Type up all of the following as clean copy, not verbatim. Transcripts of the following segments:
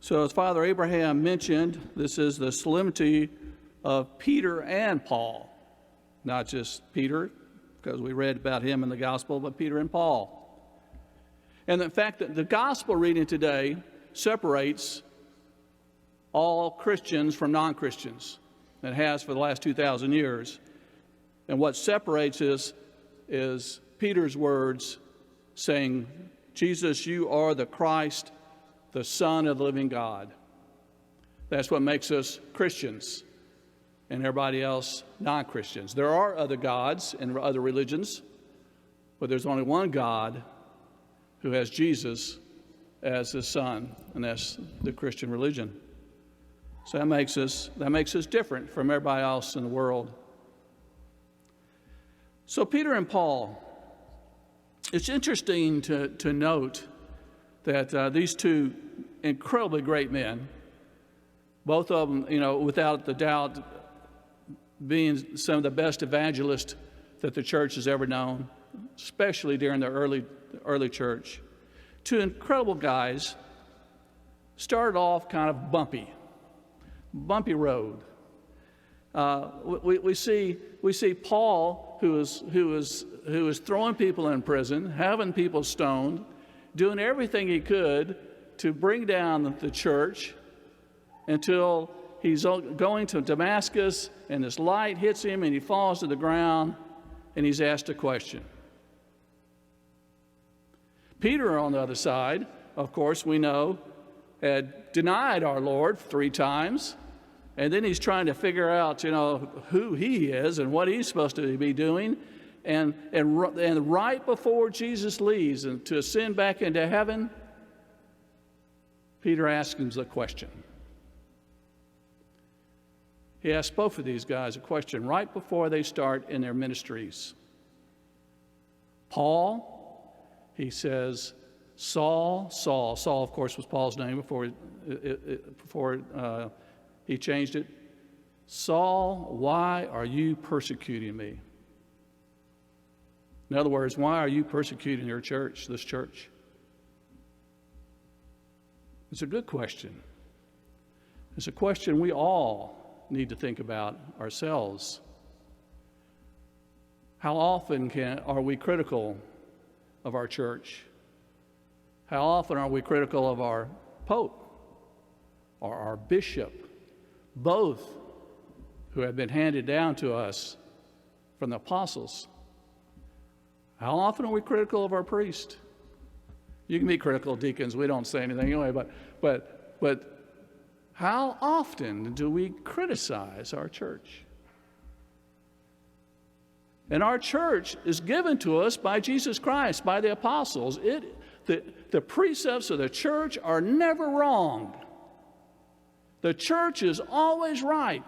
So as Father Abraham mentioned, this is the solemnity of Peter and Paul. Not just Peter, because we read about him in the gospel, but Peter and Paul. And the fact that the gospel reading today separates all Christians from non-Christians. It has for the last 2,000 years. And what separates us is Peter's words saying, Jesus, you are the Christ, the Son of the living God. That's what makes us Christians and everybody else non-Christians. There are other gods and other religions, but there's only one God who has Jesus as his Son, and that's the Christian religion. So that makes us different from everybody else in the world. So Peter and Paul, it's interesting to note that these two incredibly great men, both of them, without the doubt, being some of the best evangelists that the church has ever known, especially during the early church. Two incredible guys, started off kind of bumpy road. We see Paul, who was throwing people in prison, having people stoned, doing everything he could to bring down the church until he's going to Damascus, and this light hits him, and he falls to the ground, and he's asked a question. Peter, on the other side, of course, we know, had denied our Lord 3 times, and then he's trying to figure out, who he is and what he's supposed to be doing. And right before Jesus leaves and to ascend back into heaven, Peter asks him the question. He asks both of these guys a question right before they start in their ministries. Paul, he says, Saul, of course, was Paul's name before he changed it. Saul, why are you persecuting me? In other words, why are you persecuting your church, this church? It's a good question. It's a question we all need to think about ourselves. How often are we critical of our church? How often are we critical of our pope or our bishop, both who have been handed down to us from the apostles? How often are we critical of our priest? You can be critical of deacons. We don't say anything anyway, but how often do we criticize our church? And our church is given to us by Jesus Christ, by the apostles. The precepts of the church are never wrong. The church is always right.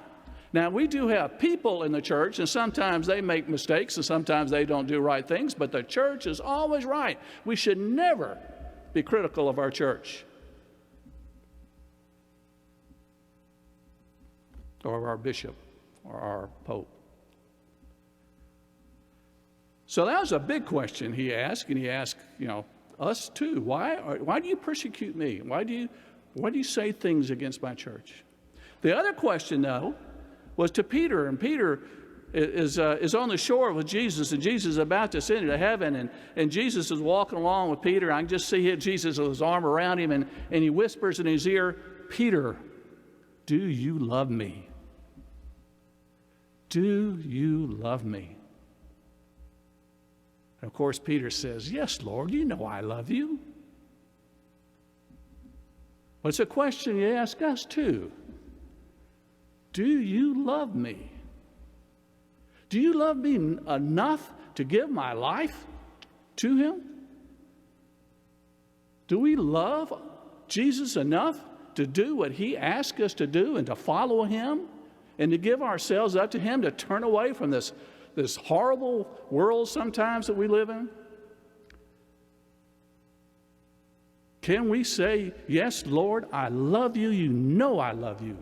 Now, we do have people in the church, and sometimes they make mistakes, and sometimes they don't do right things, but the church is always right. We should never be critical of our church or of our bishop or our pope. So that was a big question he asked, and he asked, us too. Why do you persecute me? Why do you say things against my church? The other question, though, was to Peter, and Peter is on the shore with Jesus, and Jesus is about to ascend into heaven, and Jesus is walking along with Peter. I can just see Jesus with his arm around him, and he whispers in his ear, Peter, do you love me? Do you love me? And of course, Peter says, yes, Lord, you know I love you. But it's a question you ask us too. Do you love me? Do you love me enough to give my life to him? Do we love Jesus enough to do what he asked us to do and to follow him and to give ourselves up to him, to turn away from this horrible world sometimes that we live in? Can we say, yes, Lord, I love you. You know I love you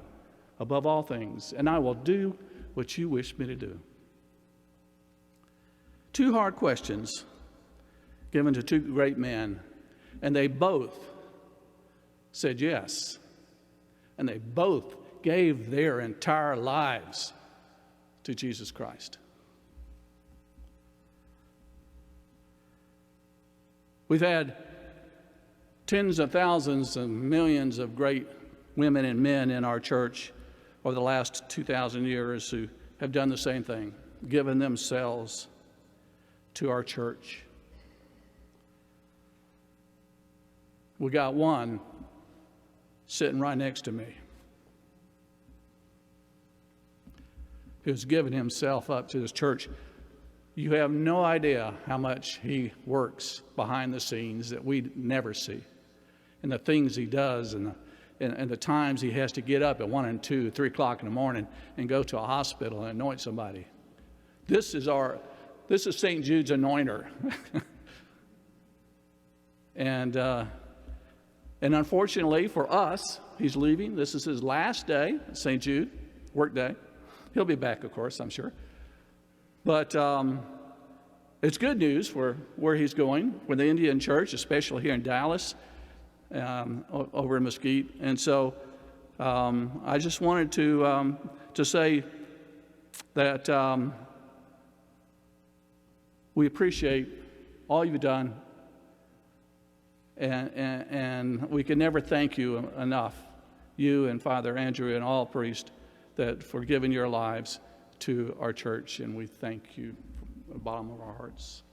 above all things, and I will do what you wish me to do. 2 hard questions given to 2 great men, and they both said yes. And they both gave their entire lives to Jesus Christ. We've had tens of thousands and millions of great women and men in our church over the last 2,000 years who have done the same thing, given themselves to our church. We got one sitting right next to me who's given himself up to this church. You have no idea how much he works behind the scenes that we never see, and the things he does, and the times he has to get up at 1 and 2, 3 o'clock in the morning and go to a hospital and anoint somebody. This is St. Jude's anointer. And unfortunately for us, he's leaving. This is his last day at St. Jude, work day. He'll be back, of course, I'm sure. But it's good news for where he's going, for the Indian church, especially here in Dallas, over in Mesquite. And so I just wanted to say that we appreciate all you've done, and we can never thank you enough, you and Father Andrew and all priests, for giving your lives to our church, and we thank you from the bottom of our hearts.